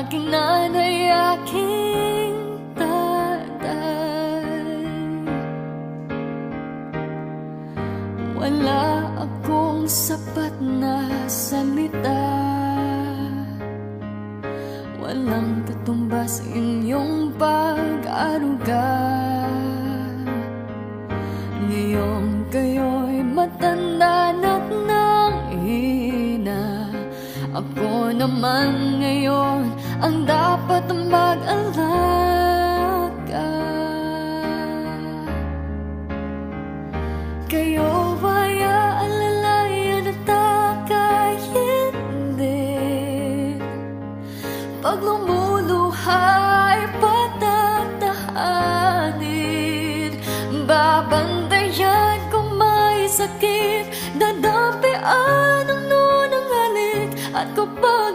aking nanay, aking tatay. Wala akong sapat na salita, walang katumbas inyong pag-aruga. Ngayong kayo'y matanda na't nanghina, ako naman ngayon ang dapat mag-alaga. Kayo ba'y aalalayan at aka'y hindi? Pag lumuluha'y patatahanin, babantayan kung may sakit, dadampian ang nunang halik. At kapag